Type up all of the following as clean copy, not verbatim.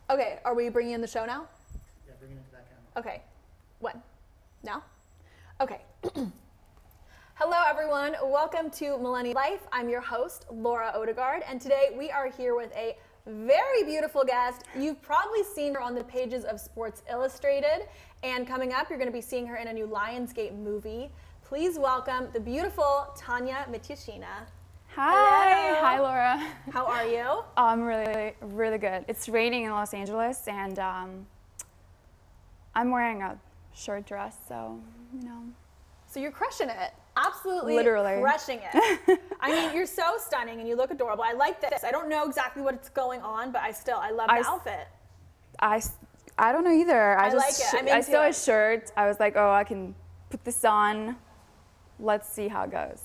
Okay, are we bringing in the show now? Yeah, bring it into that camera. Okay. When? Now? Okay. Hello, everyone. Welcome to Millennial Life. I'm your host, Laura Odegaard, and today we are here with a very beautiful guest. You've probably seen her on the pages of Sports Illustrated, and coming up, you're going to be seeing her in a new Lionsgate movie. Please welcome the beautiful Tanya Mityashina. Hi. Hello. Hi, Laura. How are you? Oh, I'm really good. It's raining in Los Angeles, and I'm wearing a short dress, so, you know. So you're crushing it. Absolutely Literally. crushing it. I mean, you're so stunning and you look adorable. I like this. I don't know exactly what's going on, but I love the outfit. I don't know either. I like it. I saw a shirt. I was like, oh, I can put this on. Let's see how it goes.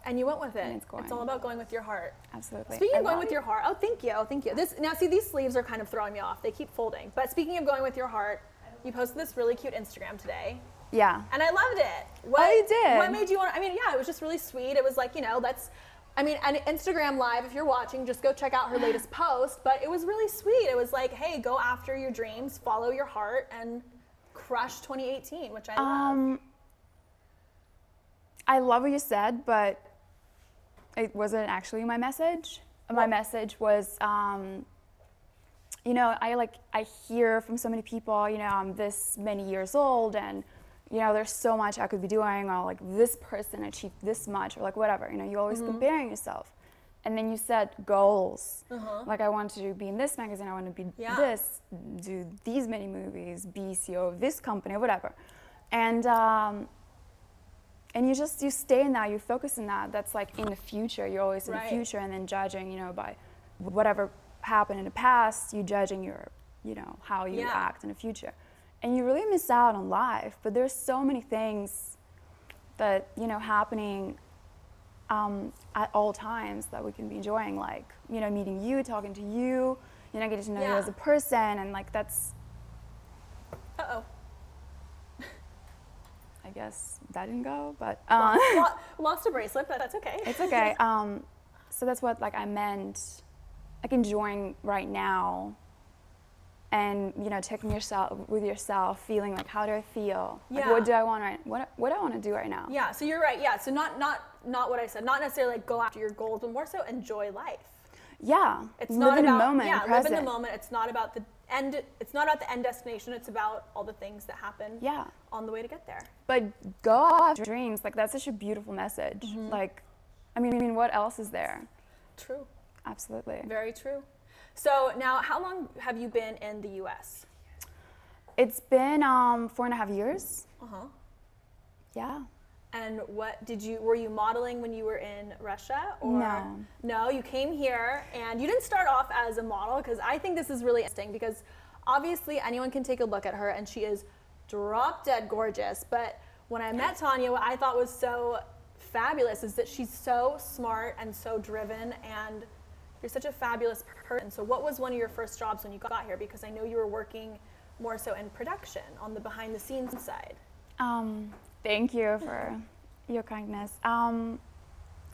And you went with it. And it's all about going with your heart. Absolutely. Speaking of going with your heart, oh, thank you. Thank you. Now, see, these sleeves are kind of throwing me off. They keep folding. But speaking of going with your heart, you posted this really cute Instagram today. Yeah. And I loved it. Oh, you did? What made you want, I mean, yeah, it was just really sweet. It was like, you know, and Instagram Live, if you're watching, just go check out her latest post. But it was really sweet. It was like, hey, go after your dreams, follow your heart, and crush 2018, which I love. I love what you said, but it wasn't actually my message. My message was, you know, I hear from so many people, you know, I'm this many years old and, you know, there's so much I could be doing, or like this person achieved this much, or like whatever, you know, you're always comparing yourself. And then you set goals. Like, I want to be in this magazine, I want to be this, do these many movies, be CEO of this company, or whatever. And you stay in that, you focus in that. That's like in the future, you're always in the future, and then judging, you know, by whatever happened in the past, you judging your, you know, how you act in the future. And you really miss out on life. But there's so many things that, you know, happening at all times that we can be enjoying, like, you know, meeting you, talking to you, you know, getting to know you as a person, and like that's. Uh-oh. I guess that didn't go, but lost a bracelet, but that's okay. It's okay. So that's what like I meant, like enjoying right now, and you know, checking yourself, feeling like, how do I feel? Like, what do I want what do I want to do right now? Yeah. So you're right. Yeah. So not what I said. Not necessarily like go after your goals, but more so enjoy life. Yeah. It's live not in about the moment. live in the moment. It's not about the end. It's not about the end destination. It's about all the things that happen. On the way to get there. But go after dreams. Like, that's such a beautiful message. Like, I mean, what else is there? True. Absolutely. Very true. So now, how long have you been in the U.S.? It's been 4.5 years. Yeah. And were you modeling when you were in Russia? Or No. No, you came here, and you didn't start off as a model, because I think this is really interesting, because obviously anyone can take a look at her, and she is drop dead gorgeous. But when I met Tanya, what I thought was so fabulous is that she's so smart and so driven, and you're such a fabulous person. So what was one of your first jobs when you got here? Because I know you were working more so in production, on the behind the scenes side. Thank you for your kindness.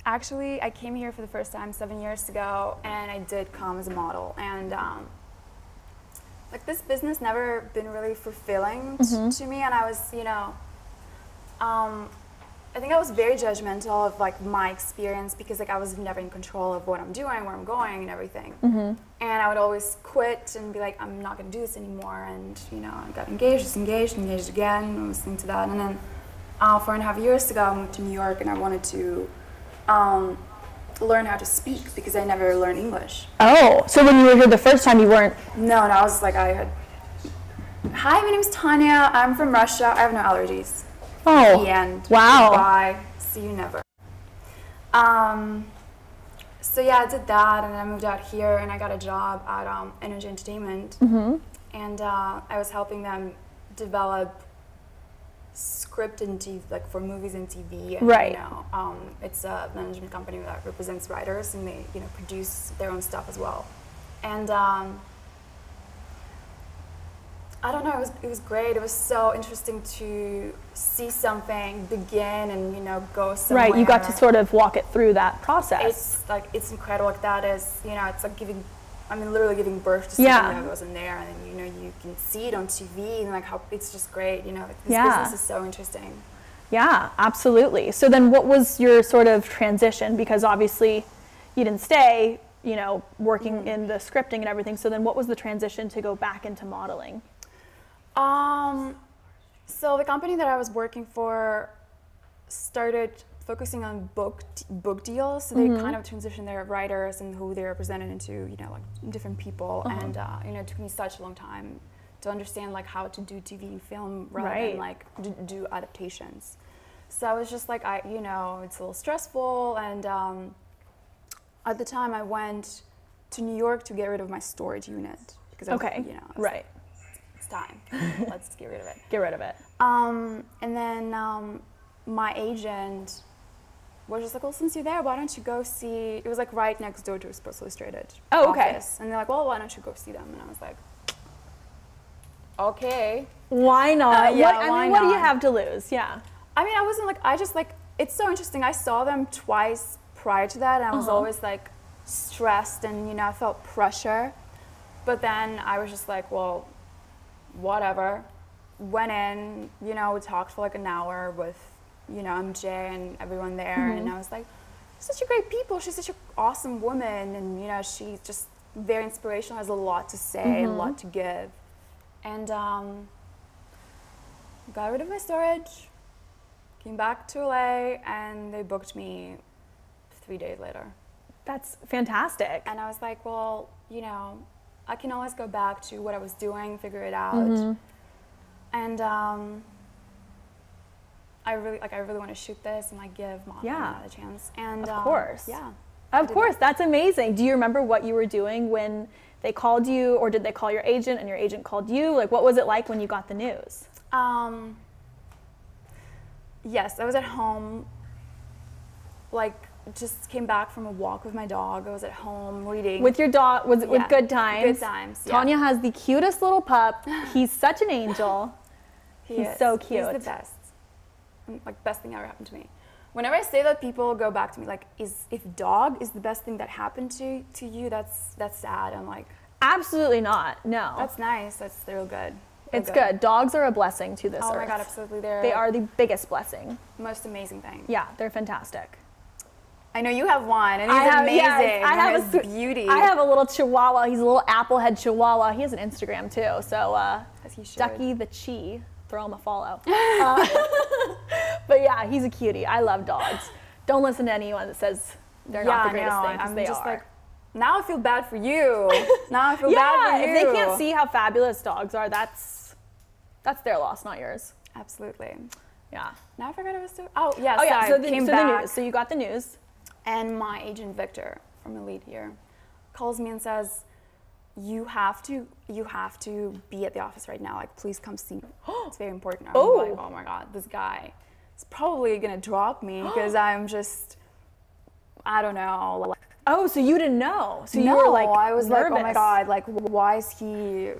Actually, I came here for the first time 7 years ago, and I did come as a model. And like, this business never been really fulfilling to me, and I was, you know, I think I was very judgmental of like my experience, because like I was never in control of what I'm doing, where I'm going, and everything. And I would always quit and be like, I'm not going to do this anymore. And you know, I got engaged again. I was listening to that, and then 4.5 years ago, I moved to New York, and I wanted to learn how to speak, because I never learned English. Oh, so when you were here the first time, you weren't? No, I was like, hi, my name is Tanya. I'm from Russia. I have no allergies. Oh, the end. Wow. Bye. See you never. So yeah, I did that, and I moved out here, and I got a job at Energy Entertainment, and I was helping them develop script and TV, like for movies and TV. And, you know, it's a management company that represents writers, and they, you know, produce their own stuff as well. And I don't know, it was great. It was so interesting to see something begin and, you know, go somewhere. Right, you got to sort of walk it through that process. It's like, it's incredible. Like, that is, you know, it's like giving I mean, literally giving birth to something Yeah. that wasn't there, and then, you know, you can see it on TV, and like how it's just great, you know, like, this Yeah. business is so interesting. Yeah, absolutely. So then what was your sort of transition? Because obviously you didn't stay, you know, working in the scripting and everything. So then what was the transition to go back into modeling? So the company that I was working for started focusing on book deals. So they kind of transitioned their writers and who they represented into, you know, like different people. And, you know, it took me such a long time to understand like how to do TV and film rather than like do adaptations. So I was just like, you know, it's a little stressful. And at the time I went to New York to get rid of my storage unit. Because I was, you know, Right. it's time. Let's get rid of it. Get rid of it. And then my agent was just like, well, since you're there, why don't you go see, it was like right next door to Sports Illustrated Oh, okay. office. And they're like, well, why don't you go see them? And I was like, okay. Why not? Yeah, I why mean, what do you not? have to lose? Yeah. I mean, I wasn't like, I just like, it's so interesting. I saw them twice prior to that, and I was always like stressed and, you know, I felt pressure. But then I was just like, well, whatever. Went in, you know, we talked for like an hour with, you know, MJ and everyone there, and I was like, such a great people. She's such an awesome woman, and, you know, she's just very inspirational, has a lot to say, a lot to give. And got rid of my storage, came back to LA, and they booked me 3 days later. That's fantastic. And I was like, well, you know, I can always go back to what I was doing, figure it out. And I really want to shoot this and like give modeling another chance. And Of course. yeah. Of course, that's amazing. Do you remember what you were doing when they called you, or did they call your agent and your agent called you? Like, what was it like when you got the news? Yes, I was at home, like just came back from a walk with my dog. I was at home reading. With your dog, with Good Times? Good Times, yeah. Tanya has the cutest little pup. He's such an angel. He's so cute. He's the best. Like, best thing ever happened to me. Whenever I say that, people go back to me like, if dog is the best thing that happened to you, that's sad. I'm like, absolutely not. No. that's nice. That's real good. It's good. Dogs are a blessing to this earth. Oh my God, absolutely. They are the biggest blessing. most amazing thing. Yeah, they're fantastic. I know you have one, and he's amazing. Yes, I have and he's beauty. I have a little Chihuahua. He's a little applehead Chihuahua. He has an Instagram too. So As he should. Ducky the Chi, throw him a follow. But yeah, he's a cutie. I love dogs. Don't listen to anyone that says they're not the greatest thing, because they are. Like, now I feel bad for you. Now I feel bad for you. If they can't see how fabulous dogs are, that's their loss, not yours. Absolutely. Yeah. Now I forgot I was doing. Oh yeah. Oh yeah. Sorry, So the back. news. So you got the news. And my agent Victor from Elite here calls me and says, you have to be at the office right now. Like, please come see me. It's very important. I'm like, oh my God, this guy is probably gonna drop me because I'm just, I don't know. Oh, so you didn't know. So you No, were like I was like, oh my nervous. God, like, why is he,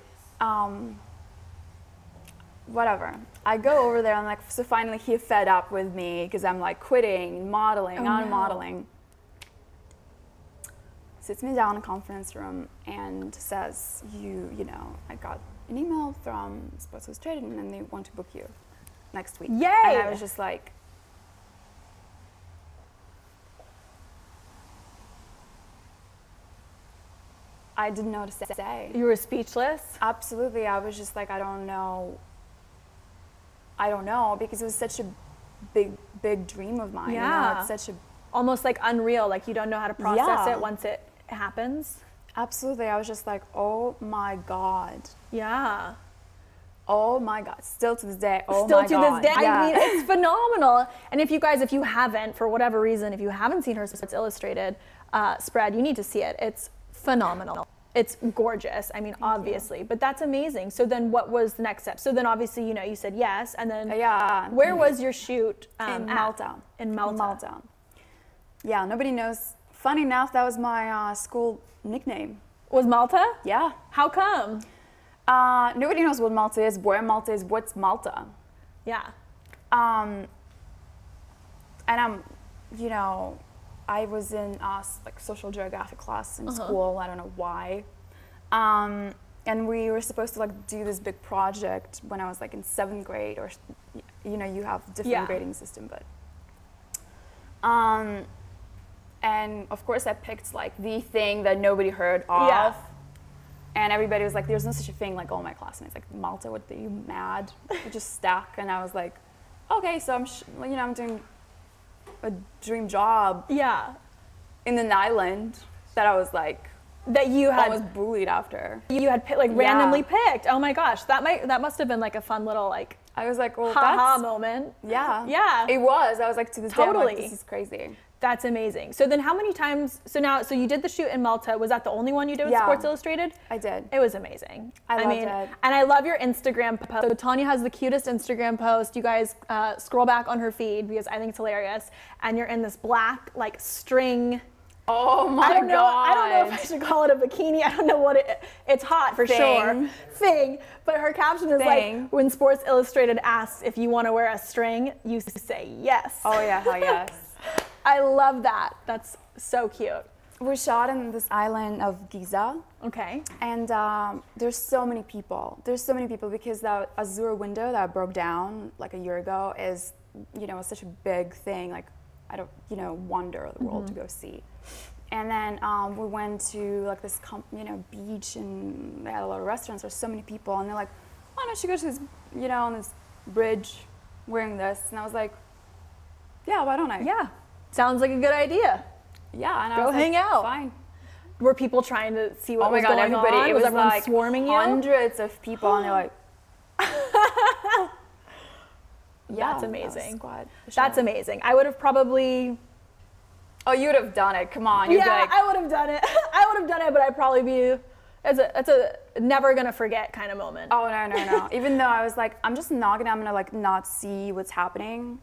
whatever. I go over there and like, so finally he fed up with me because I'm like quitting modeling, modeling. Sits me down in a conference room and says, you know, I got an email from Sports Illustrated and they want to book you next week. Yay! And I was just like, I didn't know what to say. You were speechless. Absolutely. I was just like, I don't know, because it was such a big dream of mine. Yeah. You know, it's such a, Almost like unreal. Like you don't know how to process it once it happens. absolutely. I was just like, oh my God. Yeah. Oh my God. Still to this day. Oh Still my to God. this day. Yeah. I mean, it's phenomenal. And if you guys, if you haven't, for whatever reason, if you haven't seen her Sports Illustrated spread, you need to see it. It's phenomenal. It's gorgeous. I mean, obviously, but that's amazing. So then what was the next step? So then obviously, you know, you said yes. And then Yeah. where was your shoot? in at? Malta. In Malta. Malta. Yeah, nobody knows. Funny enough, that was my school nickname. Was Malta? Yeah. How come? Nobody knows what Malta is, where Malta is, what's Malta. Yeah. And I'm, you know, I was in like social geographic class in school. I don't know why. And we were supposed to like do this big project when I was like in 7th grade, or you know, you have different grading system, but and of course I picked like the thing that nobody heard of. Yeah. And everybody was like, there's no such a thing, like all my classmates, like, Malta, what, are you mad? You're just stuck. And I was like, okay, so I'm doing a dream job. Yeah. In an island that I was like, that you had almost bullied after. You had randomly picked. Oh my gosh, that must have been like a fun little like. I was like, well, ha moment. Yeah. Yeah. It was. I was like, to this day, I'm like, this is crazy. That's amazing. So then how many times, so you did the shoot in Malta. Was that the only one you did with Sports Illustrated? I did. It was amazing. I loved it. And I love your Instagram post. So Tanya has the cutest Instagram post. You guys scroll back on her feed because I think it's hilarious. And you're in this black like string. Oh my God. I don't know if I should call it a bikini. I don't know what it's hot for sure. Thing. But her caption is like, when Sports Illustrated asks if you want to wear a string, you say yes. Oh yeah, hell yes. I love that. That's so cute. We shot in this island of Giza. Okay. And there's so many people. There's so many people because that Azure window that broke down like a year ago is, you know, such a big thing. Like, I don't, you know, wonder of the world to go see. And then we went to like this, beach, and they had a lot of restaurants. There's so many people, and they're like, why don't you go to this, you know, on this bridge wearing this? And I was like, yeah, why don't I? Yeah. Sounds like a good idea. Yeah, and I go was hang like, out. Fine. Were people trying to see what was going on? Everybody, it was everyone like swarming you? Hundreds of people, and they're like, yeah, that's amazing. That's amazing. I would have probably. Oh, you would have done it. Come on. Yeah, I would have done it. I would have done it, but I'd probably be. It's a never gonna forget kind of moment. Oh no. Even though I was like, I'm gonna like not see what's happening.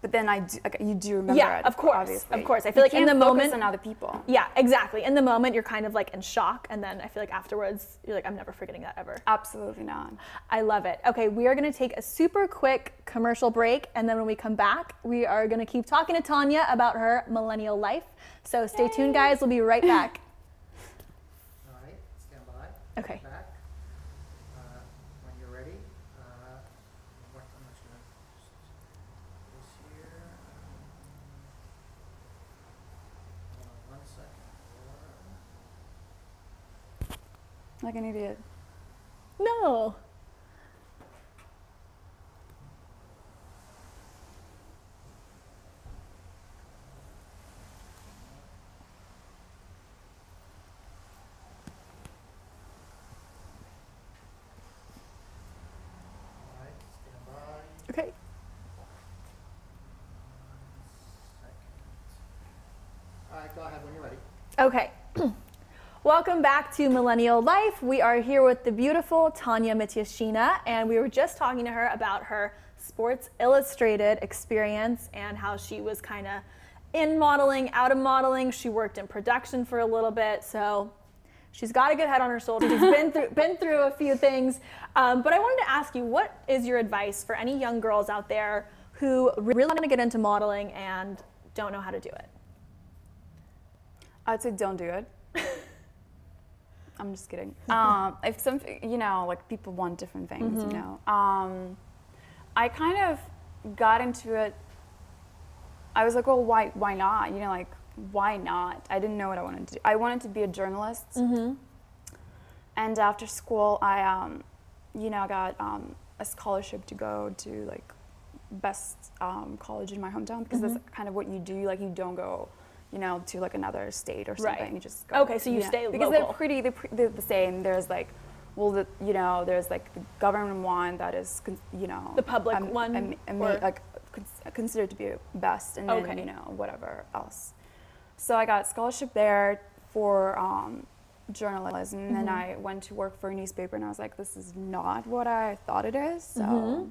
But then you do remember it. Yeah, of course, obviously. of course. I feel like in the moment, on other people. Yeah, exactly. In the moment, you're kind of like in shock, and then I feel like afterwards, you're like, I'm never forgetting that ever. Absolutely not. I love it. Okay, we are gonna take a super quick commercial break, and then when we come back, we are gonna keep talking to Tanya about her millennial life. So stay tuned, guys. We'll be right back. All right, stand by. Okay. Back. When you're ready, what I'm just gonna this here. Hold on 1 second. Like an idiot. No. All right, stand by. Okay. 1 second. All right, go ahead when you're ready. Okay. Welcome back to Millennial Life. We are here with the beautiful Tanya Mityashina, and we were just talking to her about her Sports Illustrated experience and how she was kind of in modeling, out of modeling. She worked in production for a little bit, so she's got a good head on her shoulders. She's been through a few things. But I wanted to ask you, what is your advice for any young girls out there who really want to get into modeling and don't know how to do it? I'd say don't do it. I'm just kidding. If something, you know, like people want different things, you know. I kind of got into it. I was like, well, why not? You know, like, why not? I didn't know what I wanted to do. I wanted to be a journalist. And after school, I, you know, got a scholarship to go to like best college in my hometown because that's kind of what you do. Like, you don't go, you know, to like another state or something. Right. You just go. Okay, so you stay because local. they're the same. There's like, well, you know, there's like the government one that is, you know, the public one, like considered to be best, and then you know, whatever else. So I got a scholarship there for journalism, and then I went to work for a newspaper, and I was like, this is not what I thought it is. So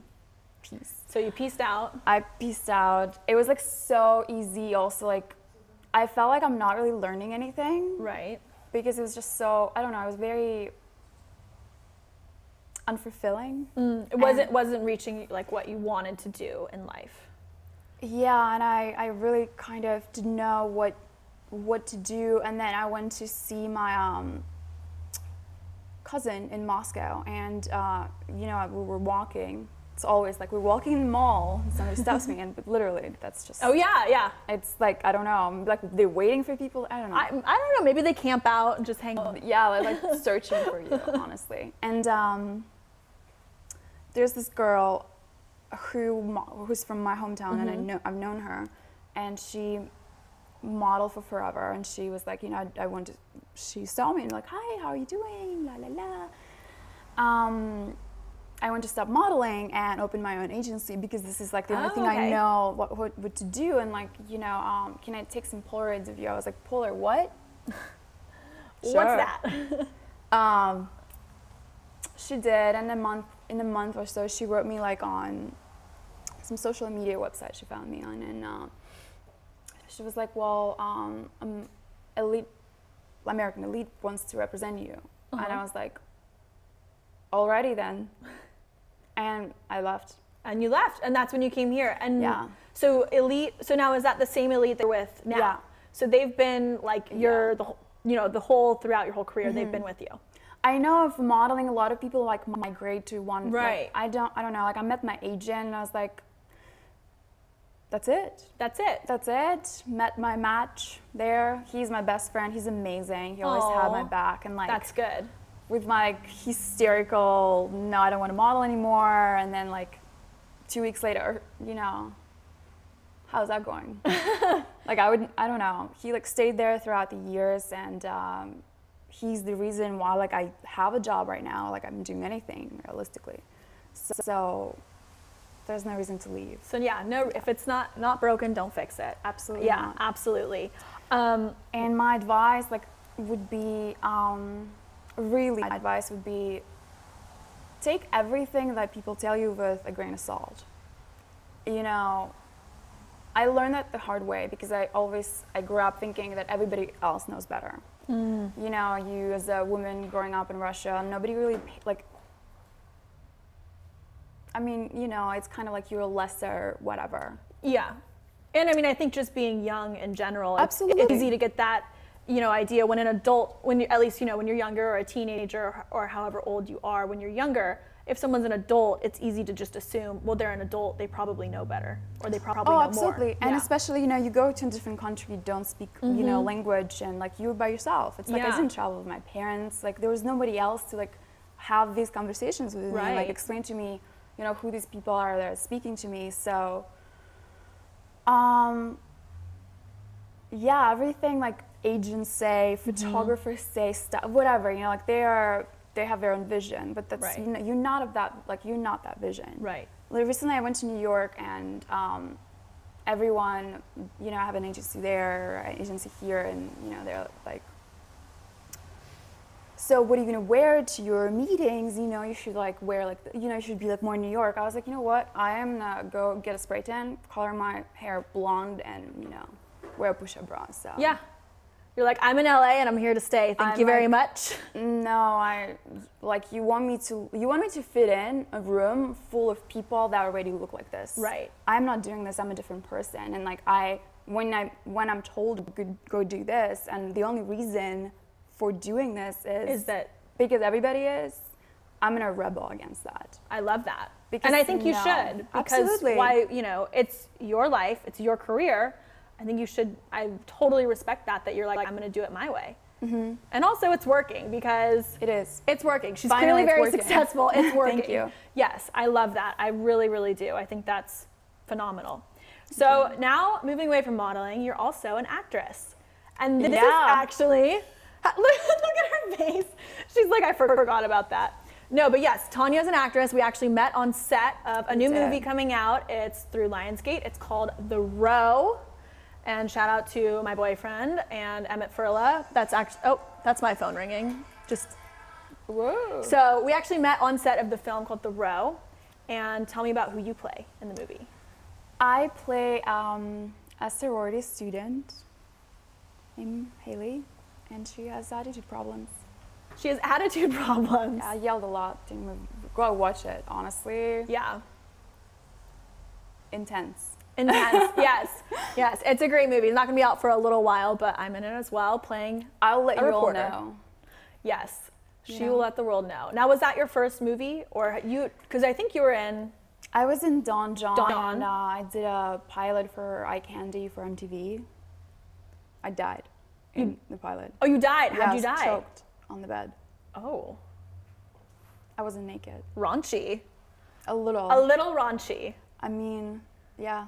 peace. So you pieced out. I pieced out. It was like so easy. Also, like, I felt like I'm not really learning anything. Right. Because it was just so, I don't know, it was very unfulfilling. It wasn't reaching like what you wanted to do in life. Yeah, and I really kind of didn't know what to do, and then I went to see my cousin in Moscow, and you know, we were walking. It's always like we're walking in the mall, and somebody stops me, and literally, that's just. Oh yeah, yeah. It's like, I don't know, like they're waiting for people. I don't know. I don't know. Maybe they camp out and just hang out. Yeah, like searching for you, honestly. And there's this girl who's from my hometown, and I've known her, and she modeled for forever. And she was like, you know, she saw me and like, hi, how are you doing? La la la. I want to stop modeling and open my own agency because this is like the only thing I know what to do. And like, you know, can I take some Polaroids of you? I was like, Polar what? What's that? She did, and in a month or so, she wrote me like on some social media website she found me on, and she was like, well, American Elite wants to represent you. And I was like, alrighty then. And I left. And you left, and that's when you came here. And yeah. So Elite. So now is that the same Elite they're with now? Yeah. So they've been like the whole throughout your whole career they've been with you. I know of modeling, a lot of people like migrate to one. Right. Like, I don't know. Like I met my agent, and I was like, that's it. That's it. That's it. Met my match there. He's my best friend. He's amazing. He always had my back, and like that's good. With my like, hysterical, no, I don't want to model anymore, and then like 2 weeks later, you know, how's that going? Like I don't know. He like stayed there throughout the years, and he's the reason why like I have a job right now. Like I'm doing anything realistically, so there's no reason to leave. So yeah, no, if it's not broken, don't fix it. Absolutely. Yeah, not. absolutely. And my advice like would be really, my advice would be take everything that people tell you with a grain of salt. You know, I learned that the hard way because I grew up thinking that everybody else knows better. You know, you as a woman growing up in Russia, nobody really like, I mean, you know, it's kind of like you're a lesser whatever. Yeah. And I mean, I think just being young in general, Absolutely. It's easy to get that, you know, idea when an adult, when you, at least, you know, when you're younger or a teenager or however old you are, when you're younger, if someone's an adult, it's easy to just assume, well, they're an adult, they probably know better, or they probably know more. Oh, absolutely. And especially, you know, you go to a different country, you don't speak, you know, language, and like you're by yourself. It's like I didn't travel with my parents. Like there was nobody else to like have these conversations with me, like explain to me, you know, who these people are that are speaking to me. So, yeah, everything like agents say, photographers say, stuff, whatever, you know, like they have their own vision, but that's, you know, you're not of that, like you're not that vision. Right. Like, recently I went to New York, and everyone, you know, I have an agency there, an agency here, and you know, they're like, so what are you gonna wear to your meetings? You know, you should like wear like, you know, you should be like more New York. I was like, you know what? I am gonna go get a spray tan, color my hair blonde, and you know, wear a push-up bra. So yeah, you're like, I'm in LA and I'm here to stay. Thank you very much. No, I like you want me to fit in a room full of people that already look like this. Right. I'm not doing this. I'm a different person, and like when I'm told go do this, and the only reason for doing this is that because everybody is, I'm gonna rebel against that. I love that. And I think you should, because absolutely. Why, you know, it's your life, it's your career. I think you should, I totally respect that you're like, I'm gonna do it my way. And also it's working, because it is. It's working. She's Finally, clearly very successful. It's working. Thank you. Yes, I love that. I really, really do. I think that's phenomenal. So now, moving away from modeling, you're also an actress. And this is actually, look at her face. She's like, I forgot about that. No, but yes, Tanya's an actress. We actually met on set of a new movie coming out. It's through Lionsgate. It's called The Row. And shout out to my boyfriend and Emmett Furla. That's actually, that's my phone ringing. Just, whoa. So we actually met on set of the film called The Row. And tell me about who you play in the movie. I play a sorority student named Haley, and she has attitude problems. She has attitude problems. Yeah, I yelled a lot. Go watch it, honestly. Yeah. Intense. Yes. Yes, it's a great movie. It's not going to be out for a little while, but I'm in it as well, playing I'll let a you reporter. all know. Yes. She will let the world know. Now, was that your first movie, or because I think you were in... I was in Don John. Don. I did a pilot for Eye Candy for MTV. I died in the pilot. Oh, you died? Yeah, How'd you I was die? choked on the bed. Oh. I wasn't naked. Raunchy. A little. A little raunchy. I mean, yeah.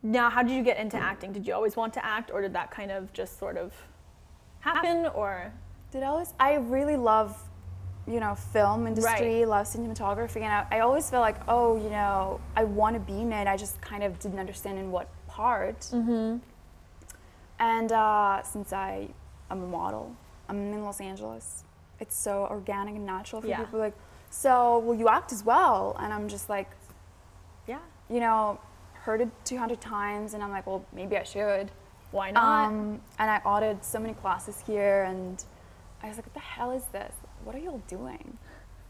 Now, how did you get into acting? Did you always want to act, or did that kind of just sort of happen, or? I really love, film industry, Right. love cinematography, and I always feel like, I want to be in it. I just kind of didn't understand in what part. Mm-hmm. And since I'm a model, I'm in Los Angeles. It's so organic and natural for people like, so will you act as well? And I'm just like, yeah, heard it 200 times, and I'm like, well, maybe I should. Why not? And I audited so many classes here, and I was like, what the hell is this? What are y'all doing?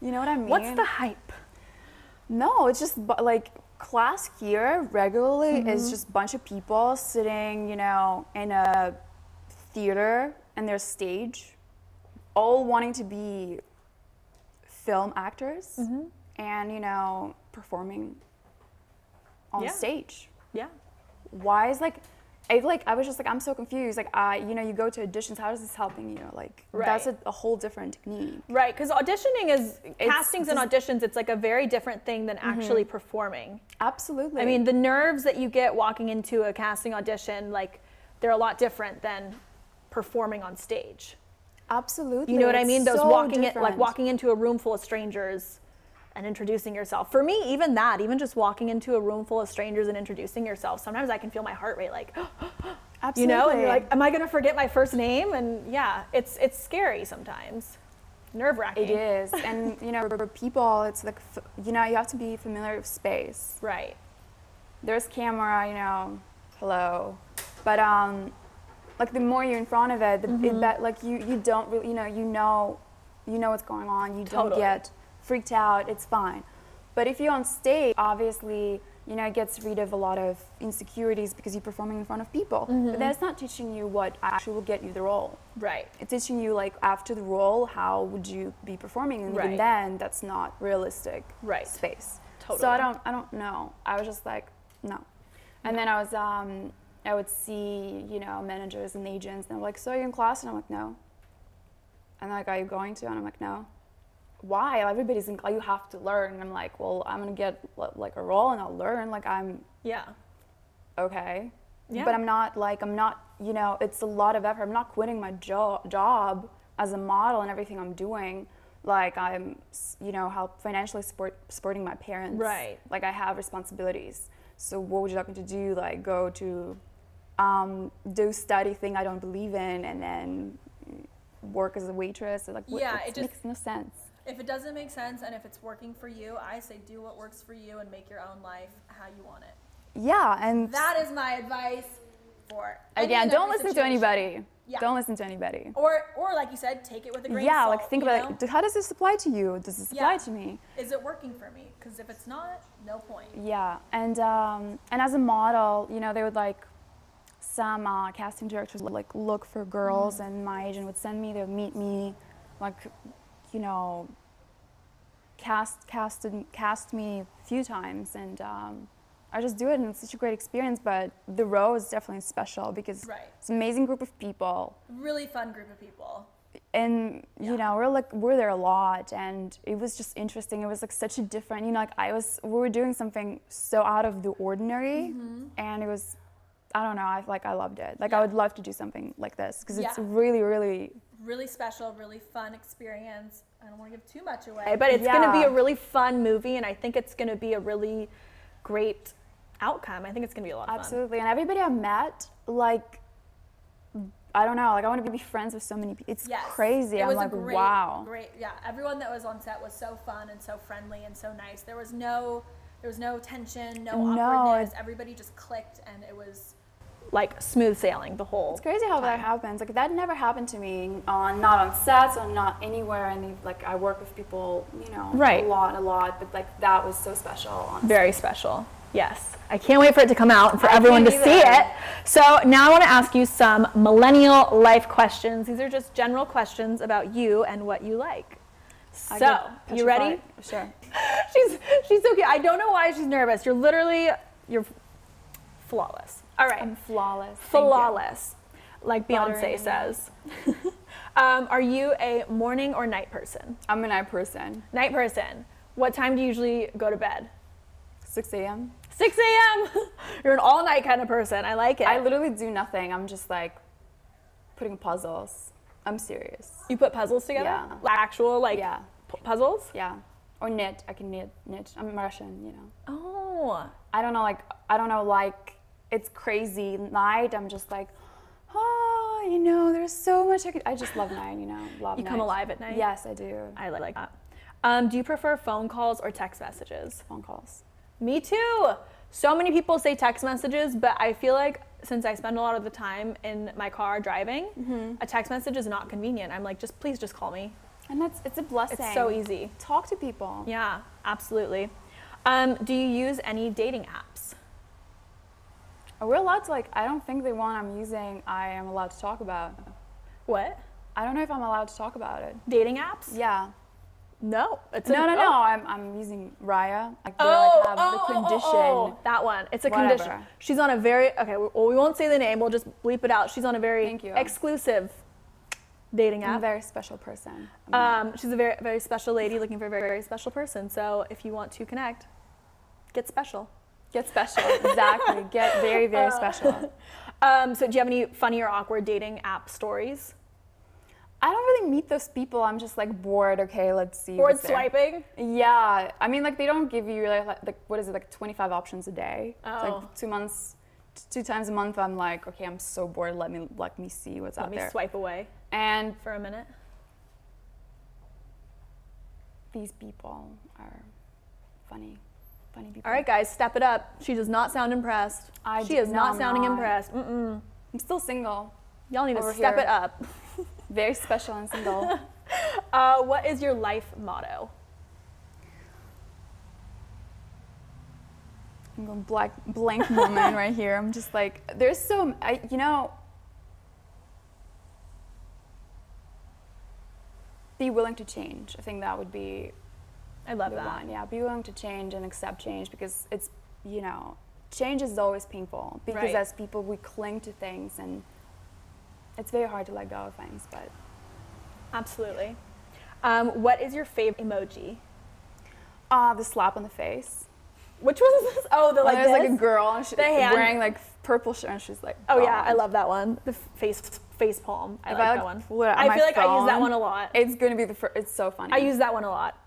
You know what I mean? What's the hype? No, it's just like class here regularly is just a bunch of people sitting, in a theater and their stage, all wanting to be film actors and, performing on stage. Yeah. Why is I was just like, I'm so confused. Like, you go to auditions. How is this helping you? Like, that's a whole different technique. Right, because auditioning castings and auditions, it's like a very different thing than actually performing. Absolutely. I mean, the nerves that you get walking into a casting audition, like, they're a lot different than performing on stage. Absolutely. You know what I mean? Those so walking into a room full of strangers and introducing yourself. For me, even just walking into a room full of strangers and introducing yourself, sometimes I can feel my heart rate like, Absolutely. and you're like, am I gonna forget my first name? And yeah, it's scary sometimes, nerve-wracking. It is, and for people, it's like, you have to be familiar with space. Right. There's camera, hello, but like the more you're in front of it, you don't really, you know what's going on. You don't get freaked out, it's fine. But if you're on stage, obviously, it gets rid of a lot of insecurities because you're performing in front of people. But that's not teaching you what actually will get you the role. Right. It's teaching you, like, after the role, how would you be performing? And even then, that's not realistic space. Totally. So I don't know. I was just like, no. And then I would see, managers and agents, and they're like, so are you in class? And I'm like, no. And they're like, are you going to? And I'm like, no. Why? Everybody's in class, you have to learn. And I'm like, well, I'm gonna get like a role and I'll learn. Like, I'm okay. Yeah. But I'm not, it's a lot of effort. I'm not quitting my job as a model and everything I'm doing. Like, I'm, help financially supporting my parents. Right. Like, I have responsibilities. So what would you like me to do? Like, go to do study thing I don't believe in and then work as a waitress? Like, it just makes no sense. If it doesn't make sense and if it's working for you, I say do what works for you and make your own life how you want it. Yeah, and that is my advice for again, don't listen to anybody. Yeah. Don't listen to anybody. Or like you said, take it with a grain of salt. Yeah, like think about it. How does this apply to you? Does this apply to me? Is it working for me? Because if it's not, no point. Yeah, and as a model, they would some casting directors would look for girls, and my agent would send me. They would meet me, cast me a few times, and I just do it, and it's such a great experience. But the row is definitely special because it's an amazing group of people. Really fun group of people. And we're there a lot, and it was just interesting. It was such a different, we were doing something so out of the ordinary, and it was, I don't know, I loved it. I would love to do something like this because it's really, really, really special, really fun experience. I don't want to give too much away, but it's going to be a really fun movie, and I think it's going to be a really great outcome. I think it's going to be a lot of fun. Absolutely, and everybody I met, I don't know, I want to be friends with so many people. It's crazy. I'm like, wow. Great, yeah. Everyone that was on set was so fun and so friendly and so nice. There was no tension, no awkwardness. Everybody just clicked, and it was like smooth sailing the whole It's crazy how that happens. That never happened to me not on sets or not anywhere. And I work with people, a lot, but that was so special. Very special. Yes. I can't wait for it to come out and for everyone to see it. So now I want to ask you some millennial life questions. These are just general questions about you and what you like. I So, get you ready? petrified. Sure. She's so cute. I don't know why she's nervous. You're flawless. All right. I'm flawless. Thank you. Flawless, like Flattering, Beyonce says. Are you a morning or night person? I'm a night person. Night person. What time do you usually go to bed? 6 a.m. 6 a.m. You're an all-night kind of person. I like it. I literally do nothing. I'm just like putting puzzles. I'm serious. You put puzzles together? Yeah. Like actual Yeah. puzzles? Yeah. Or knit. I can knit. I'm Russian, you know. Oh. I don't know, like, it's crazy night. I'm just like, oh, you know, there's so much I just love night, you know, love You night. come alive at night? Yes, I do. I like that. Do you prefer phone calls or text messages? Phone calls. Me too. So many people say text messages, but I feel like since I spend a lot of the time in my car driving, a text message is not convenient. I'm like, please just call me. And it's a blessing. It's so easy. Talk to people. Yeah, absolutely. Do you use any dating apps? Are we allowed to, like, I don't think the one I'm using I am allowed to talk about. What? I don't know if I'm allowed to talk about it. Dating apps? Yeah. No. It's No. I'm using Raya. Like, they like have the condition. That one. It's a Whatever. condition. She's on a very, okay, well, we won't say the name. We'll just bleep it out. She's on a very Thank you. exclusive dating I'm a app. very special person. She's a very, very special lady looking for a very, very special person. So if you want to connect, get special. Get special. Exactly. Get very, very special. So do you have any funny or awkward dating app stories? I don't really meet those people. I'm just like bored. Okay, let's see. Bored what's there. swiping? Yeah. I mean, like, they don't give you like what is it, like 25 options a day? It's Oh. like 2 times a month. I'm like, okay, I'm so bored. Let me see what's Let out me there. swipe away And for a minute. these people are funny people. All right, guys, step it up. She does not sound impressed. She is not I'm sounding not. impressed. Mm-mm. I'm still single. Y'all need to Over step here. it up. Very special and single. What is your life motto? I'm going blank moment right here. I'm just like, there's so, be willing to change. I think that would be I love the that. one. Yeah, be willing to change and accept change, because it's, change is always painful, because Right. as people we cling to things, and it's very hard to let go of things. But Absolutely. What is your favorite emoji? the slap on the face. Which one is this? Oh, the like There's this? like a girl and she's The hand. wearing like purple shirt, and she's like, Oh yeah, I "God." love that one. The face palm. I If like I that like one. pull it out I my feel like I use that phone, one a lot. It's gonna be the first. It's so funny. I use that one a lot.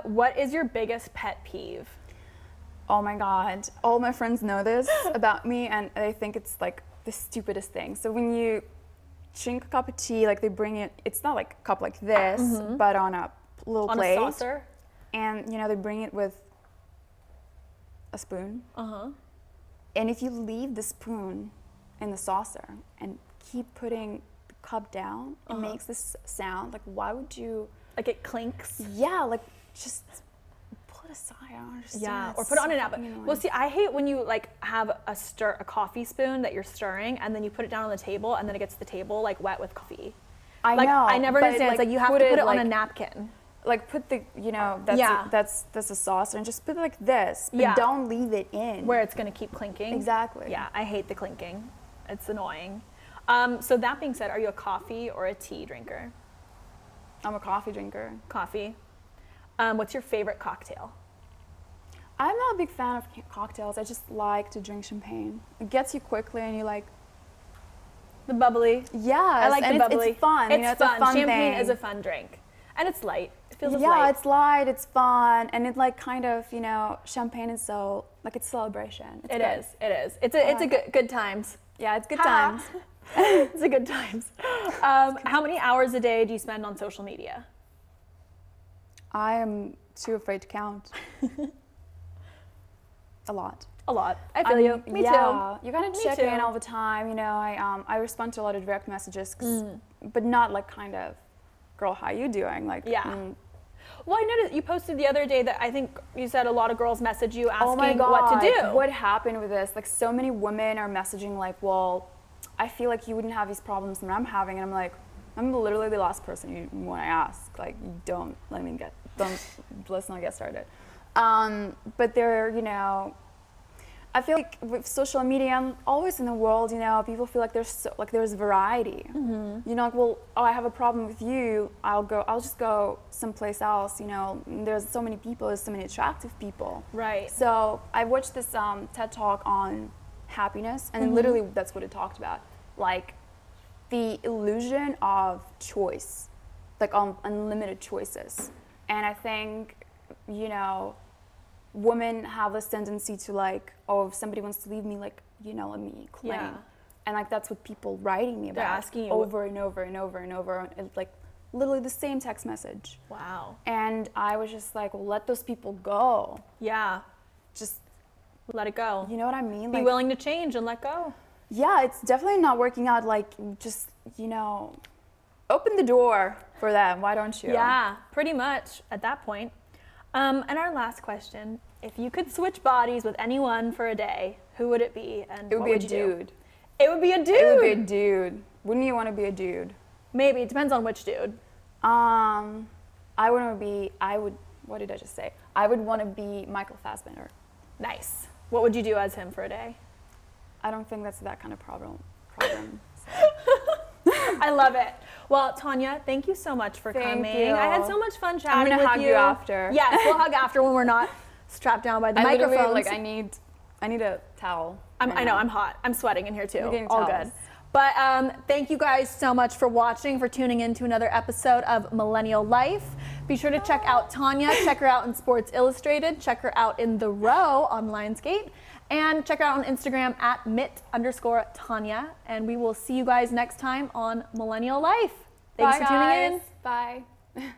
What is your biggest pet peeve? Oh my god, all my friends know this about me, and they think it's like the stupidest thing. So when you drink a cup of tea, like they bring it, it's not like a cup like this, but on a little On plate, a saucer? and they bring it with a spoon. Uh-huh. And if you leave the spoon in the saucer and keep putting the cup down, it makes this sound. Like, why would you? Like it clinks. Yeah, like just put it aside. I don't understand. Yeah, It's or put it on so an apple. fucking annoying. Well, see, I hate when you like have a coffee spoon that you're stirring, and then you put it down on the table, and then it gets the table like wet with coffee. I Like know. I never but, understand. It's like you have to put put it on a like- napkin. Like put the, that's Yeah. that's a saucer, and just put it like this. But Yeah. don't leave it in. Where it's gonna keep clinking. Exactly. Yeah, I hate the clinking. It's annoying. So that being said, are you a coffee or a tea drinker? I'm a coffee drinker. Coffee. What's your favorite cocktail? I'm not a big fan of cocktails. I just like to drink champagne. It gets you quickly, and you like. The bubbly. Yes, I like and the bubbly. It's fun. It's It's fun. a fun Champagne thing. is a fun drink, and it's light. It feels Yeah, light. it's light, it's fun, and it like kind of, champagne is so, like, it's celebration. It's It good. is. It is. It's a good times. Yeah, it's good Ha. times. It's a good times. How many hours a day do you spend on social media? I am too afraid to count. A lot. A lot. I feel you. Me yeah, you gotta Me check too. in all the time. I respond to a lot of direct messages, but not like kind of, girl, how you doing? Like, Yeah. Well, I noticed you posted the other day that I think you said a lot of girls message you asking oh my God, what to do. what happened with this? Like, so many women are messaging like, well, I feel like you wouldn't have these problems that I'm having, and I'm like, I'm literally the last person you want to ask. Like, let's not get started. But there, you know, I feel like with social media and always in the world, you know, people feel like there's variety. You know, like, well, oh, I have a problem with you. I'll just go someplace else. You know, there's so many people, there's so many attractive people. Right. So I watched this TED Talk on happiness, and literally that's what it talked about. Like, the illusion of choice, like unlimited choices. And I think, you know, women have this tendency to like, oh, if somebody wants to leave me, like, you know, let me claim. Yeah. And like, that's what people writing me about. They're asking you over and over and over and over, and like literally the same text message. Wow. And I was just like, well, let those people go. Yeah. Just, Let it go. you know what I mean? Be Like, willing to change and let go. yeah, it's definitely not working out. Like, just, you know, open the door for them. Why don't you? Yeah, pretty much at that point. And our last question, if you could switch bodies with anyone for a day, who would it be and It would what be a would you do? dude. It would be a dude. It would be a dude. Wouldn't you want to be a dude? Maybe, it depends on which dude. What did I just say? I would want to be Michael Fassbender. Nice. What would you do as him for a day? I don't think that's that kind of problem. I love it. Well, Tanya, thank you so much for Thank coming. you. I had so much fun chatting I'm gonna with hug you after. Yes, we'll hug after when we're not strapped down by the I literally, microphones. like, I need a towel. I know, I'm hot. I'm sweating in here too. We're getting All towels. good. But thank you guys so much for watching, for tuning in to another episode of Millennial Life. Be sure to check out Tanya. Check her out in Sports Illustrated. Check her out in The Row on Lionsgate. And check her out on Instagram at @mit_Tanya. And we will see you guys next time on Millennial Life. Thanks Bye, for tuning in. guys. Bye.